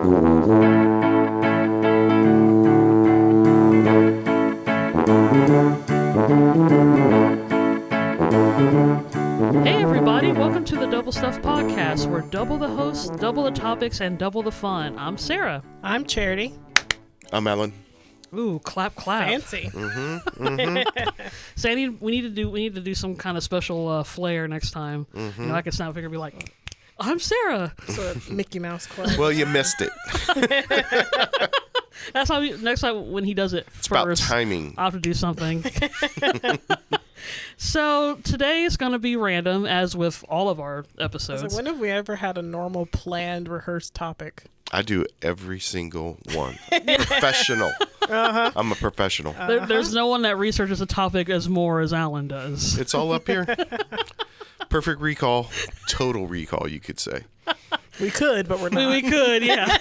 Hey everybody, welcome to the Double Stuff Podcast, where double the hosts, double the topics, and double the fun. I'm Sarah. I'm Charity. I'm Ellen. Ooh, clap, clap. Fancy. Sandy, we need to do some kind of special flair next time. You know, I can snap a finger and be like, I'm Sarah. It's a Mickey Mouse club. Well, you missed it. That's how next time when he does it It's first, about timing. I'll have to do something. So today is going to be random, as with all of our episodes. So when have we ever had a normal, planned, rehearsed topic? I do every single one. Professional. I'm a professional. There's no one that researches a topic as more as Alan does. It's all up here. Perfect recall. Total recall, you could say. We could, but we're not. We could, yeah.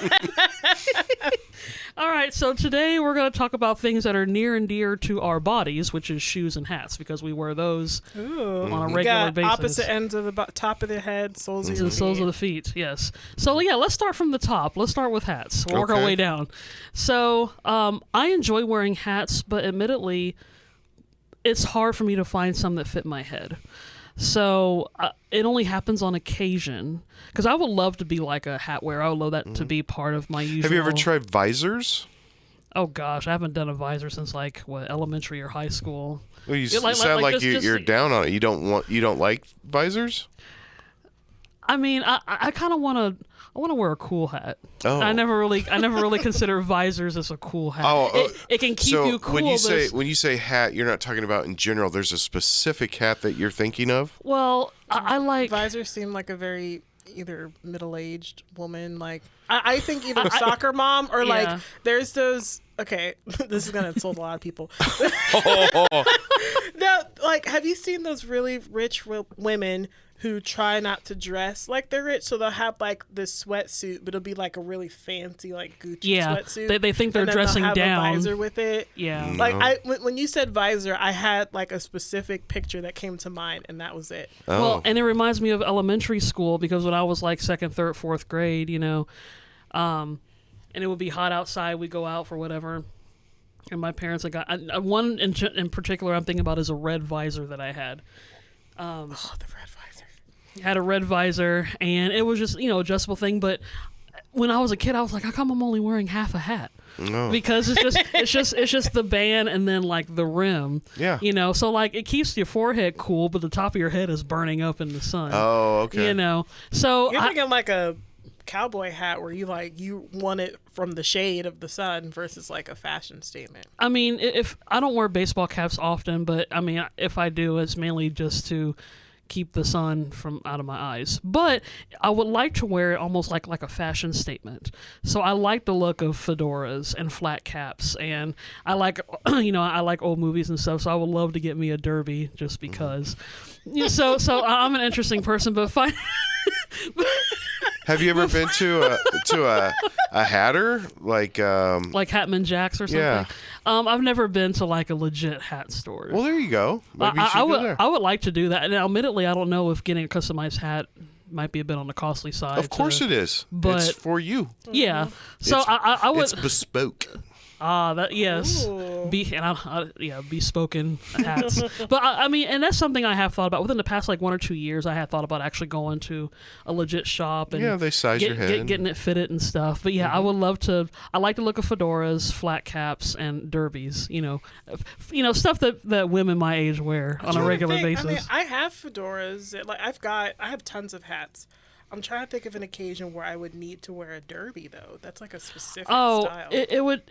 All right, so today we're going to talk about things that are near and dear to our bodies, which is shoes and hats, because we wear those on a regular basis. Opposite ends of the top of the head, soles of To your the soles of the feet, yes. So yeah, let's start from the top. Let's start with hats. We'll work our way down. So I enjoy wearing hats, but admittedly, it's hard for me to find some that fit my head. So it only happens on occasion, because I would love to be like a hat wearer. I would love that to be part of my usual. Have you ever tried visors? Oh gosh, I haven't done a visor since like elementary or high school. Well, you sound like you're down on it. You don't like visors? I mean, I kind of want to. I want to wear a cool hat. Oh. I never really consider visors as a cool hat. It can keep you cool. When you say hat, you're not talking about in general. There's a specific hat that you're thinking of? Well, I like visors seem like a very either middle-aged woman, like I think either soccer mom or like there's those. Okay, this is gonna insult a lot of people. Now, like, have you seen those really rich women who try not to dress like they're rich, so they'll have like this sweatsuit, but it'll be like a really fancy like Gucci sweatsuit. They think they're dressing they'll have down. A visor with it. Yeah. Like when you said visor, I had like a specific picture that came to mind, and that was it. Oh. Well, and it reminds me of elementary school, because when I was like second, third, fourth grade, you know, and it would be hot outside, we'd go out for whatever. And my parents had got one in particular I'm thinking about is a red visor that I had. The red visor. Had a red visor, and it was just, adjustable thing. But when I was a kid, I was like, how come I'm only wearing half a hat? No. Because it's just the band and then like the rim. Yeah. So like it keeps your forehead cool, but the top of your head is burning up in the sun. Oh, okay. So you're thinking like a cowboy hat where you want it from the shade of the sun versus like a fashion statement. I mean, if I don't wear baseball caps often, but I mean, if I do, it's mainly just to keep the sun from out of my eyes. But I would like to wear it almost like a fashion statement. So I like the look of fedoras and flat caps, and I like I like old movies and stuff. So I would love to get me a derby just because. So I'm an interesting person, but fine. Have you ever been to a hatter like Hatman Jacks or something? Yeah. I've never been to like a legit hat store. Well, there you go. Maybe you should go there. I would like to do that. And admittedly, I don't know if getting a customized hat might be a bit on the costly side. Of course it is. But it's for you. Yeah. So I would. It's bespoke. That yes, bespoken hats. But I mean, and that's something I have thought about within the past like 1 or 2 years. I had thought about actually going to a legit shop and they size your head, getting it fitted and stuff. But yeah, I would love to. I like the look of fedoras, flat caps, and derbies. Stuff that women my age wear on a regular basis. I mean, I have fedoras. I have tons of hats. I'm trying to think of an occasion where I would need to wear a derby, though. That's like a specific style. It would.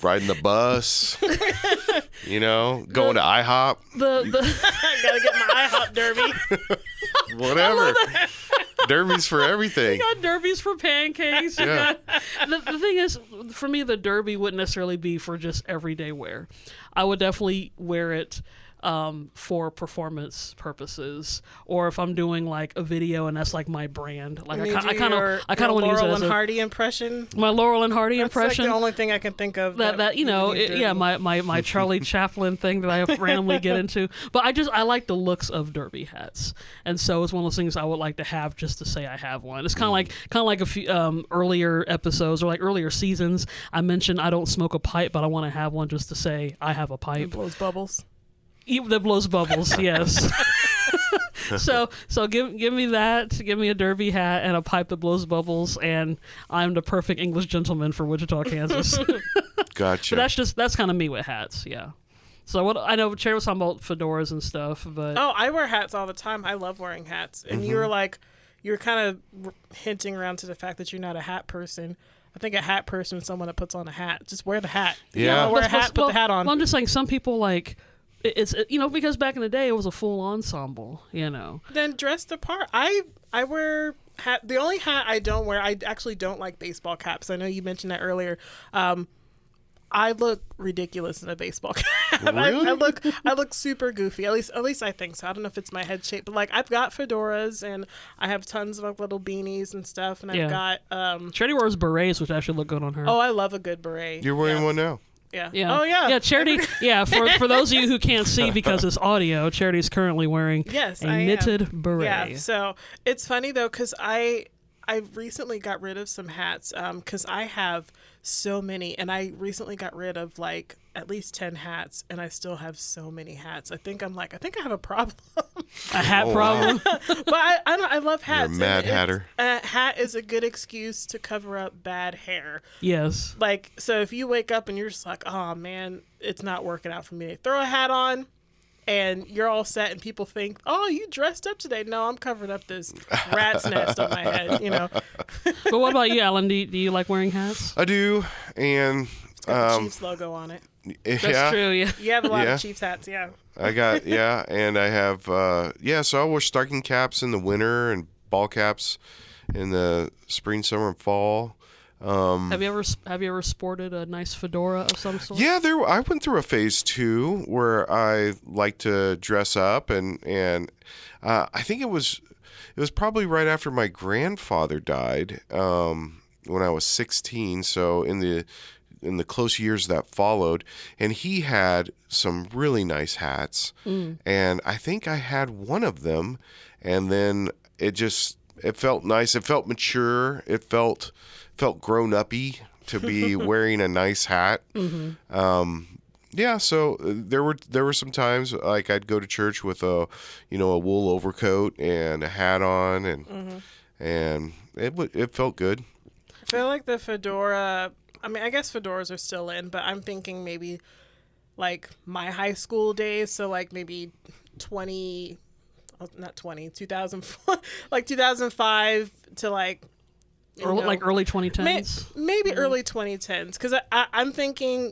Riding the bus, going to IHOP. Gotta get my IHOP derby. Whatever. Derbies for everything. You got derbies for pancakes. Yeah. The thing is, for me, the derby wouldn't necessarily be for just everyday wear. I would definitely wear it for performance purposes, or if I'm doing like a video and that's like my brand. Like I kind of want to use it as Laurel and Hardy impression. My Laurel and Hardy impression. Like the only thing I can think of. That you know, my Charlie Chaplin thing that I randomly get into. But I like the looks of derby hats, and so it's one of those things I would like to have just to say I have one. It's kind of like a few earlier episodes or like earlier seasons. I mentioned I don't smoke a pipe, but I want to have one just to say I have a pipe. It blows bubbles. That blows bubbles, yes. So give me that. Give me a derby hat and a pipe that blows bubbles, and I'm the perfect English gentleman for Wichita, Kansas. Gotcha. But that's kind of me with hats, yeah. So what I know, Cherry was talking about fedoras and stuff, but I wear hats all the time. I love wearing hats, and you were kind of hinting around to the fact that you're not a hat person. I think a hat person is someone that puts on a hat. Just wear the hat. Yeah. Wear a hat, put the hat on. Well, I'm just saying some people like it's because back in the day it was a full ensemble, Then dress the part. I wear hat. The only hat I don't wear, I actually don't like baseball caps. I know you mentioned that earlier. I look ridiculous in a baseball cap. Really? I look super goofy. At least I think so. I don't know if it's my head shape, but like I've got fedoras and I have tons of like, little beanies and stuff, and I've got Charity wears berets, which actually look good on her. Oh, I love a good beret. You're wearing one now. Yeah. Yeah. Oh yeah. Yeah, Charity. Yeah, for those of you who can't see because it's audio, Charity's currently wearing a knitted beret. Yeah. So it's funny though, because I recently got rid of some hats because I have so many, and I recently got rid of like at least 10 hats, and I still have so many hats. I think I have a problem. A hat problem? But I love hats. You're a mad hatter. A hat is a good excuse to cover up bad hair. Yes. Like, so if you wake up and you're just like, oh man, it's not working out for me, throw a hat on and you're all set, and people think, oh, you dressed up today. No, I'm covering up this rat's nest on my head, But what about you, Alan? Do you like wearing hats? I do, and it's got the Chiefs logo on it. That's true, yeah. You have a lot of Chiefs hats, yeah. I got, and I have, so I wear stocking caps in the winter and ball caps in the spring, summer, and fall. Have you ever sported a nice fedora of some sort? Yeah, I went through a phase too where I like to dress up, and I think it was probably right after my grandfather died when I was 16. So in the close years that followed, and he had some really nice hats, and I think I had one of them, and then it felt nice. It felt mature. It felt grown-uppy to be wearing a nice hat. So there were some times like I'd go to church with a wool overcoat and a hat on, and it felt good. I feel like the fedora, I mean, I guess fedoras are still in, but I'm thinking maybe like my high school days, so like maybe 2004, like 2005 to like early 2010s? Maybe early 2010s. Because I'm thinking,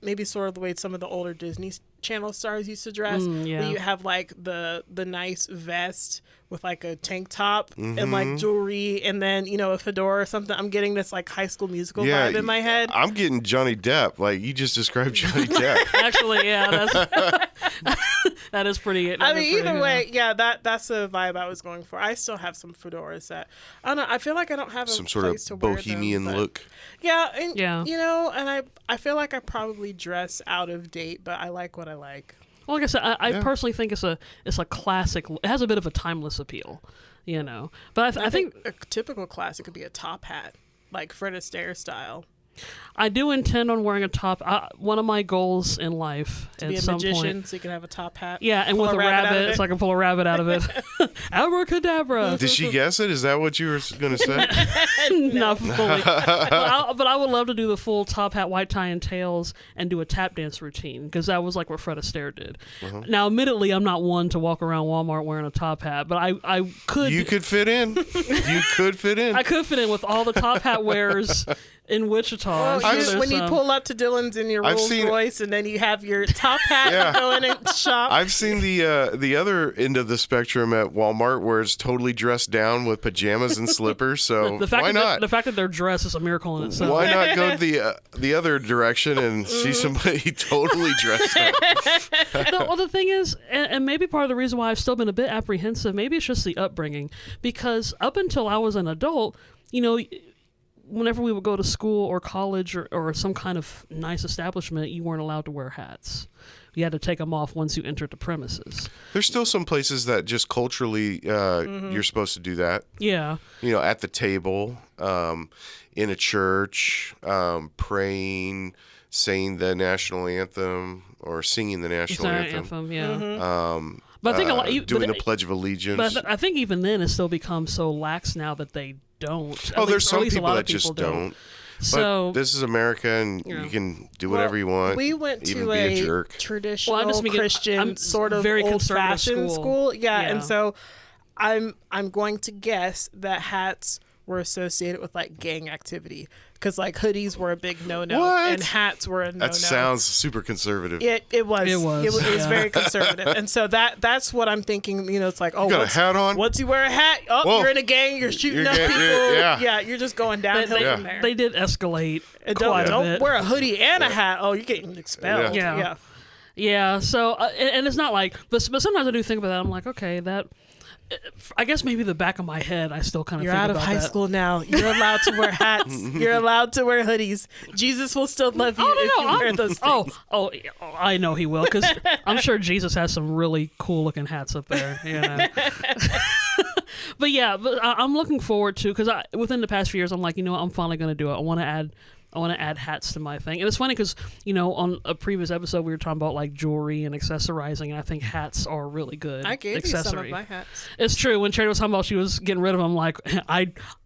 maybe sort of the way some of the older Disney Channel stars used to dress. Where you have like the nice vest with like a tank top and like jewelry and then, a fedora or something. I'm getting this like High School Musical vibe in my head. I'm getting Johnny Depp. Like you just described Johnny Depp. Actually, yeah. That is pretty. I mean, either way, that's the vibe I was going for. I still have some fedoras that I don't know. I feel like I don't have some sort of bohemian look. Yeah, and and I feel like I probably dress out of date, but I like what I like. Well, like I said, I personally think it's a classic. It has a bit of a timeless appeal, But I think a typical classic could be a top hat, like Fred Astaire style. I do intend on wearing a top. One of my goals in life to be a magician, so you can have a top hat. Yeah, and with a rabbit, so I can pull a rabbit out of it. Abracadabra. Did she guess it? Is that what you were going to say? Not fully. But I would love to do the full top hat, white tie, and tails, and do a tap dance routine, because that was like what Fred Astaire did. Now, admittedly, I'm not one to walk around Walmart wearing a top hat, but I could. You could fit in. You could fit in. I could fit in with all the top hat wearers in Wichita Wichita. When you pull up to Dylan's in your Rolls Royce, and then you have your top hat and go in and shop. I've seen the other end of the spectrum at Walmart, where it's totally dressed down with pajamas and slippers. So why not? The fact that they're dressed is a miracle in itself. Why not go the other direction and see somebody totally dressed up? Well, the thing is, and maybe part of the reason why I've still been a bit apprehensive, maybe it's just the upbringing, because up until I was an adult, whenever we would go to school or college or some kind of nice establishment, you weren't allowed to wear hats. You had to take them off once you entered the premises. There's still some places that just culturally you're supposed to do that. Yeah. At the table, in a church, praying, saying the national anthem or singing the national anthem. Yeah. Mm-hmm. But I think doing the Pledge of Allegiance. But I think even then it's still become so lax now that they don't. There's some people that just don't. So but this is America, and you can do whatever you want. We went to a traditional Christian sort of very old-fashioned school. Yeah, and so I'm going to guess that hats were associated with like gang activity, because like hoodies were a big no-no and hats were a no-no. That sounds super conservative. It was very conservative, and so that's what I'm thinking. It's like, you got a hat on. Once you wear a hat, you're in a gang. You're shooting up people. You're just going downhill from there. They did escalate. Don't wear a hoodie and a hat. Oh, you're getting expelled. Yeah. So and it's not like, but sometimes I do think about that. I'm like, okay, that. I guess maybe the back of my head, I still kind of You're think out of about high that. school now. You're allowed to wear hats. You're allowed to wear hoodies. Jesus will still love you if you wear those things. I know he will, because I'm sure Jesus has some really cool looking hats up there. But I'm looking forward to, because within the past few years, I'm like, I'm finally going to do it. I want to add hats to my thing. And it's funny because, on a previous episode, we were talking about like jewelry and accessorizing, and I think hats are a really good I gave accessory. you some of my hats. It's true. When Charity was talking about she was getting rid of them, I'm like,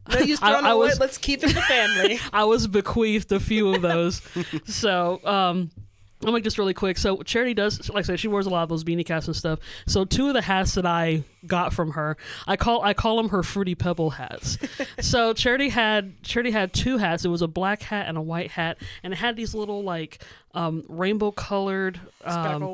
let's keep it in the family. I was bequeathed a few of those. So, I'll make this really quick. So Charity does, like I said, she wears a lot of those beanie caps and stuff. So two of the hats that I got from her, I call them her Fruity Pebble hats. So Charity had two hats. It was a black hat and a white hat, and it had these little like rainbow colored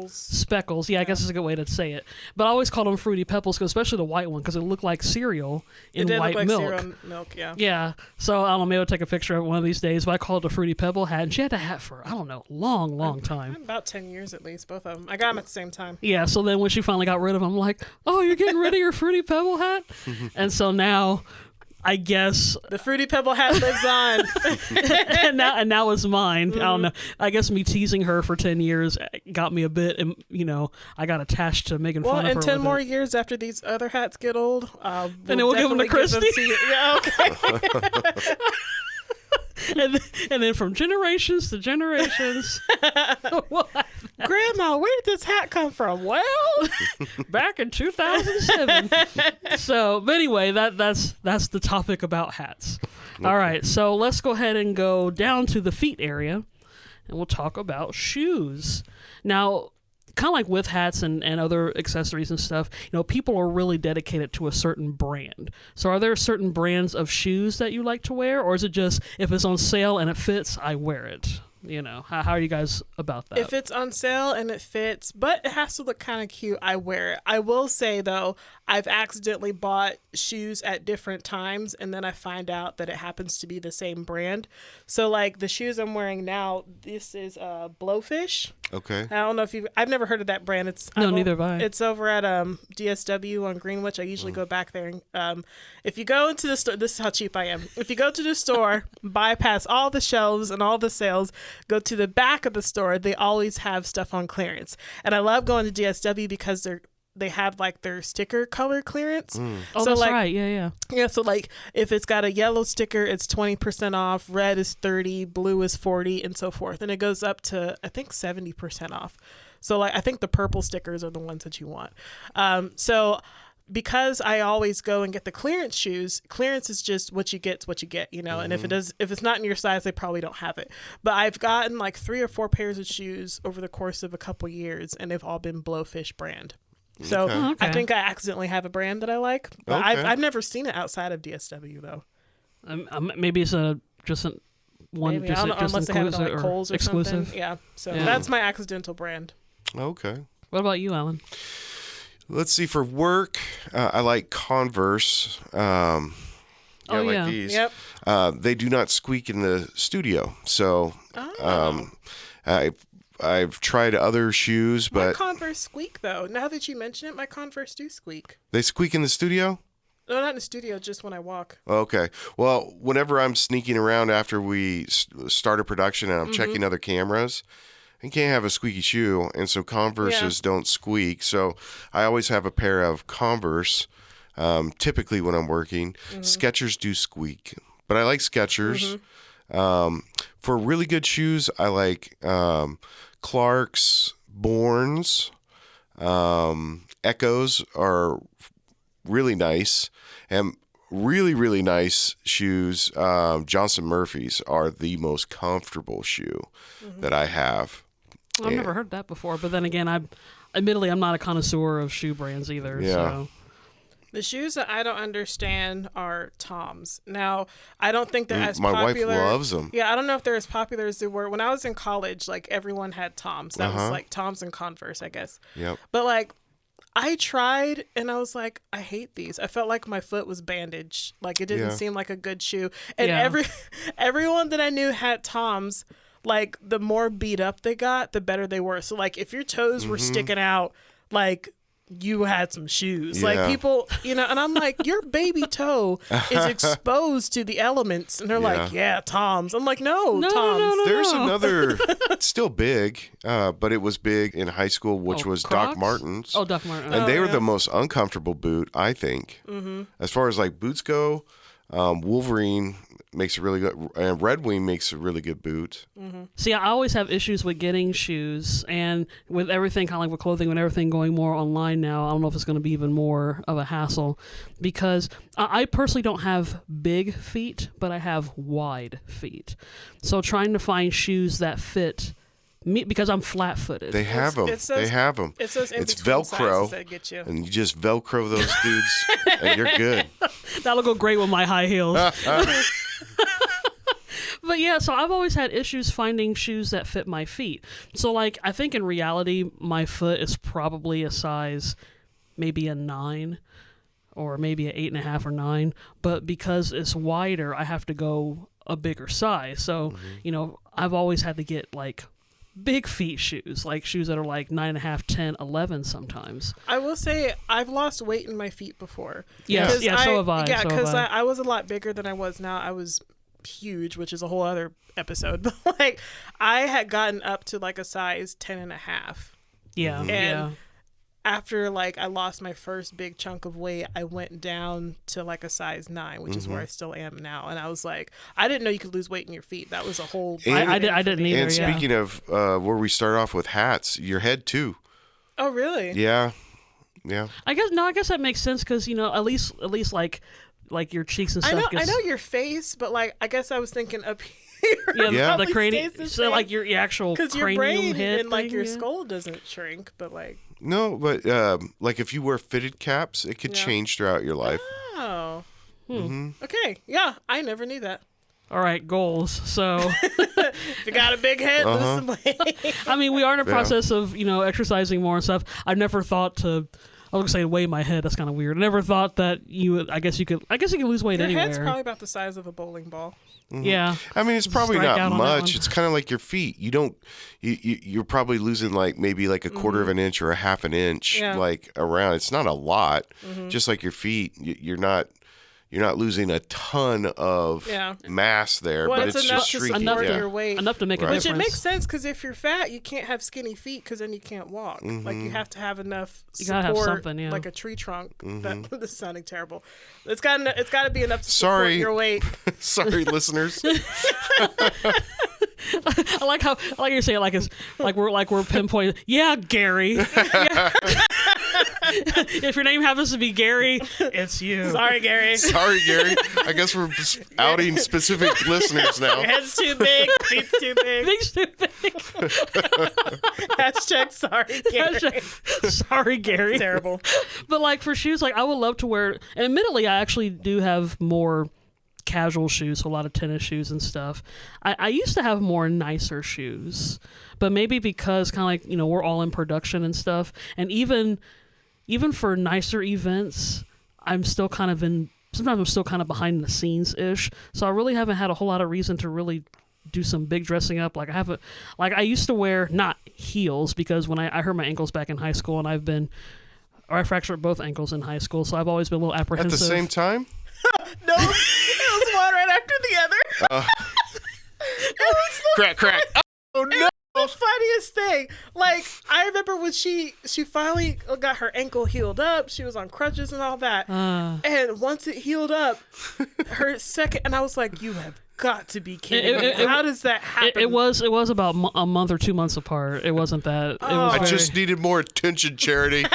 speckles. Yeah, I guess is a good way to say it. But I always called them Fruity Pebbles, especially the white one, because it looked like cereal in white milk. Cereal and milk, yeah. Yeah. So I don't know, maybe I'll take a picture of it one of these days. But I called it a Fruity Pebble hat, and she had the hat for, I don't know, long time. About 10 years at least, both of them. I got them at the same time. Yeah. So then when she finally got rid of them, I'm like, oh, you're getting rid of your Fruity Pebble hat? And so now, I guess the Fruity Pebble hat lives on. and now it's mine. I don't know. I guess me teasing her for 10 years got me a bit, and I got attached to making fun of her. Well, and 10 more years after these other hats get old, and then we'll give them to Christy. Yeah, okay. and then from generations to generations. Grandma, where did this hat come from? Well, back in 2007. So, but anyway, that's the topic about hats. Okay. All right, so let's go ahead and go down to the feet area, and we'll talk about shoes. Now, kind of like with hats and other accessories and stuff, people are really dedicated to a certain brand. So are there certain brands of shoes that you like to wear, or is it just if it's on sale and it fits, I wear it? How are you guys about that? If it's on sale and it fits, but it has to look kind of cute, I wear it. I will say, though, I've accidentally bought shoes at different times, and then I find out that it happens to be the same brand. So, like, the shoes I'm wearing now, this is Blowfish. Okay. I don't know if I've never heard of that brand. Neither have I. It's over at DSW on Greenwich. I usually go back there. And, if you go into the store, this is how cheap I am. If you go to the store, bypass all the shelves and all the sales, go to the back of the store, they always have stuff on clearance. And I love going to DSW because they have like their sticker color clearance. Oh, so that's right. Yeah. Yeah, so like if it's got a yellow sticker, it's 20% off, red is 30, blue is 40, and so forth. And it goes up to, I think, 70% off. So like I think the purple stickers are the ones that you want. So because I always go and get the clearance shoes, clearance is just what you get's what you get, and if it's not in your size, they probably don't have it. But I've gotten like 3 or 4 pairs of shoes over the course of a couple years, and they've all been Blowfish brand. So okay. I think I accidentally have a brand that I like, but I've never seen it outside of DSW though. Maybe it's just one Maybe. I don't know, just unless they have it inclusive on like Kohl's or exclusive. something. Yeah. So Yeah. that's my accidental brand. Okay. What about you, Alan? Let's see. For work, I like Converse. Oh, like yeah. these. Yep. They do not squeak in the studio. So Oh. I've tried other shoes, My but Converse squeak though. Now that you mention it, my Converse do squeak. they squeak in the studio? No, not in the studio, just when I walk. Okay. Well, whenever I'm sneaking around after we start a production and I'm checking other cameras, I can't have a squeaky shoe, and so Converses don't squeak. So I always have a pair of Converse, typically when I'm working. Skechers do squeak, but I like Skechers. For really good shoes, I like Clark's, Bournes, Echoes are really nice, and really, really nice shoes. Johnson Murphy's are the most comfortable shoe that I have. I've never heard that before, but then again, admittedly I'm not a connoisseur of shoe brands either. Yeah. So. The shoes that I don't understand are Toms. Now, I don't think they're as My popular. wife loves them. Yeah, I don't know if they're as popular as they were. When I was in college, like, everyone had Toms. That was, like, Toms and Converse, I guess. Yep. But, like, I tried, and I was like, I hate these. I felt like my foot was bandaged. Like, it didn't seem like a good shoe. And everyone that I knew had Toms. Like, the more beat up they got, the better they were. So, like, if your toes were sticking out, like, you had some shoes. Like, people, you know, and I'm like, your baby toe is exposed to the elements. And they're like, yeah, Toms. I'm like, no, Toms. No. There's another, it's still big, but it was big in high school, which was Crocs? Doc Martens. Oh, Doc Martens. And they were the most uncomfortable boot, I think. As far as like boots go, Wolverine makes a really good, and Red Wing makes a really good boot. See, I always have issues with getting shoes, and with everything, kind of like with clothing, and everything going more online now, I don't know if it's going to be even more of a hassle, because I personally don't have big feet, but I have wide feet. So trying to find shoes that fit me, because I'm flat-footed. They have them. They have them. It's those It's in-between sizes Velcro, that get you. and you just Velcro those dudes, and you're good. That'll go great with my high heels. But yeah, so I've always had issues finding shoes that fit my feet. So like, I think in reality, my foot is probably a size, maybe a 9, or maybe an 8.5 or 9. But because it's wider, I have to go a bigger size. So, you know, I've always had to get like big feet shoes, like shoes that are like 9.5, 10, 11 sometimes. I will say I've lost weight in my feet before. Yes, Because so have I. Yeah, so because have I. I was a lot bigger than I was now. I was huge, which is a whole other episode. But like, I had gotten up to like a size 10.5. Yeah, And yeah. after like I lost my first big chunk of weight, I went down to like a size 9, which is where I still am now. And I was like, I didn't know you could lose weight in your feet. That was a whole. I didn't either. And yeah. speaking of where we start off with hats, your head too. Oh really? Yeah. I guess that makes sense because, you know, at least like your cheeks and I stuff. know your face, but like I guess I was thinking up here. Yeah. The cranium. Stays the So same. like your actual Because your cranium brain head and like thing, your yeah. skull doesn't shrink, but like. No, but like if you wear fitted caps, it could change throughout your life. Oh. Okay. Yeah, I never knew that. All right, goals. So, If you got a big head, lose some weight. I mean, we are in a process of, you know, exercising more and stuff. I've never thought to. I was gonna say weigh my head. That's kind of weird. I never thought that you would. I guess you could lose weight Your anywhere. head's probably about the size of a bowling ball. Yeah. I mean, it's probably Strike not out on that much. one. It's kind of like your feet. You're probably losing like maybe like a quarter of an inch or a half an inch, Yeah. like around. It's not a lot. Just like your feet, you're not losing a ton of mass there, Well, but it's it's enough just to shrinking. support Yeah. your weight. Enough to make a Right. Which difference. it makes sense because if you're fat, you can't have skinny feet because then you can't walk. Like you have to have enough You support, gotta have something, yeah. like a tree trunk. That, this is sounding terrible. It's got to be enough to Sorry. support your weight. Sorry, listeners. I like you're saying it like it's like we're pinpointing. Yeah, Gary. Yeah. If your name happens to be Gary, it's you. Sorry, Gary. Sorry, Gary. I guess we're outing specific listeners now. Your head's too big. Feet's too big. Things too big. Hashtag sorry, Gary. Sorry, Gary. Terrible. But like for shoes, like I would love to wear. And admittedly, I actually do have more casual shoes, so a lot of tennis shoes and stuff. I used to have more nicer shoes, but maybe because kind of like, you know, we're all in production and stuff, and even for nicer events, sometimes I'm still kind of behind the scenes ish, so I really haven't had a whole lot of reason to really do some big dressing up. Like I used to wear not heels, because when I hurt my ankles back in high school, and I fractured both ankles in high school, so I've always been a little apprehensive. At the same time? No, it was one right after the other. It was the Crack. Oh no! The funniest thing, like, I remember when she finally got her ankle healed up. She was on crutches and all that, and once it healed up, her second, and I was like, "You have got to be kidding me! How does that happen?" It was about a month or 2 months apart. It wasn't that. I just needed more attention, Charity.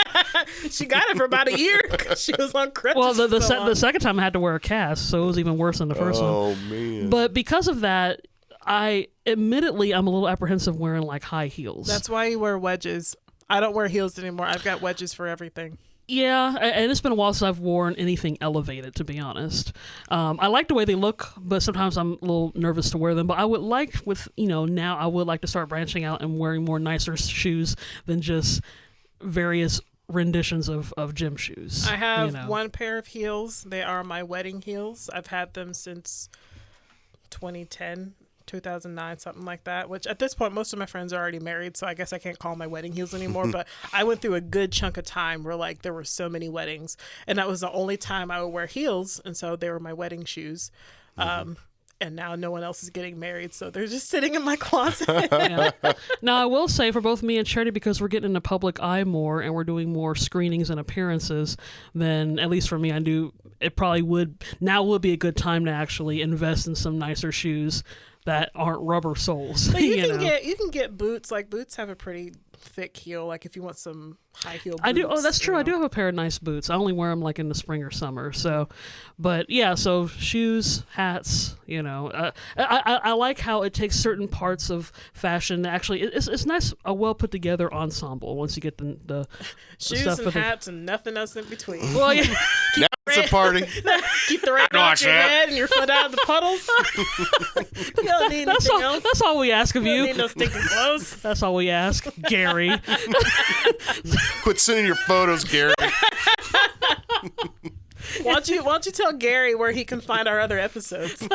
She got it for about a year because she was on crutches. Well, the second time I had to wear a cast, so it was even worse than the first one. Oh man! But because of that, I'm a little apprehensive wearing like high heels. That's why you wear wedges. I don't wear heels anymore. I've got wedges for everything. Yeah, and it's been a while since I've worn anything elevated, to be honest. I like the way they look, but sometimes I'm a little nervous to wear them. But I would like, now I would like to start branching out and wearing more nicer shoes than just various renditions of gym shoes. I have one pair of heels. They are my wedding heels. I've had them since 2010. 2009, something like that, which at this point most of my friends are already married, so I guess I can't call them my wedding heels anymore. But I went through a good chunk of time where like there were so many weddings, and that was the only time I would wear heels, and so they were my wedding shoes. And now no one else is getting married, so they're just sitting in my closet. Yeah. Now I will say, for both me and Charity, because we're getting in the public eye more and we're doing more screenings and appearances, then at least for me, it probably would be a good time to actually invest in some nicer shoes that aren't rubber soles. But you can get boots. Like, boots have a pretty thick heel. Like, if you want some high heel boots. I do. Oh, that's true. I do have a pair of nice boots. I only wear them like in the spring or summer. So, but yeah. So shoes, hats. I like how it takes certain parts of fashion. Actually, it's nice, a well put together ensemble once you get the shoes stuff and hats and nothing else in between. Well, yeah. Now it's a party. Keep the rain off your head and your foot out of the puddles. You don't need anything else. That's all we ask of you. You don't need no stinking clothes. That's all we ask, Gary. Quit sending your photos, Gary. Why don't you tell Gary where he can find our other episodes?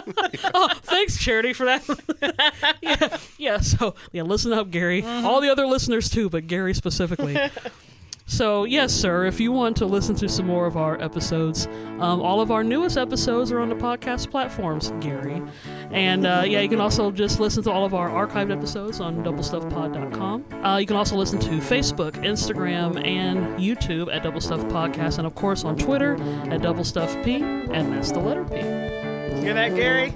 Oh, thanks, Charity, for that. Yeah. So listen up, Gary. Mm-hmm. All the other listeners too, but Gary specifically. So, yes, sir, if you want to listen to some more of our episodes, all of our newest episodes are on the podcast platforms, Gary. And, you can also just listen to all of our archived episodes on doublestuffpod.com. You can also listen to Facebook, Instagram, and YouTube at Double Stuff Podcast, and, of course, on Twitter at DoubleStuffP, and that's the letter P. Hear that, Gary?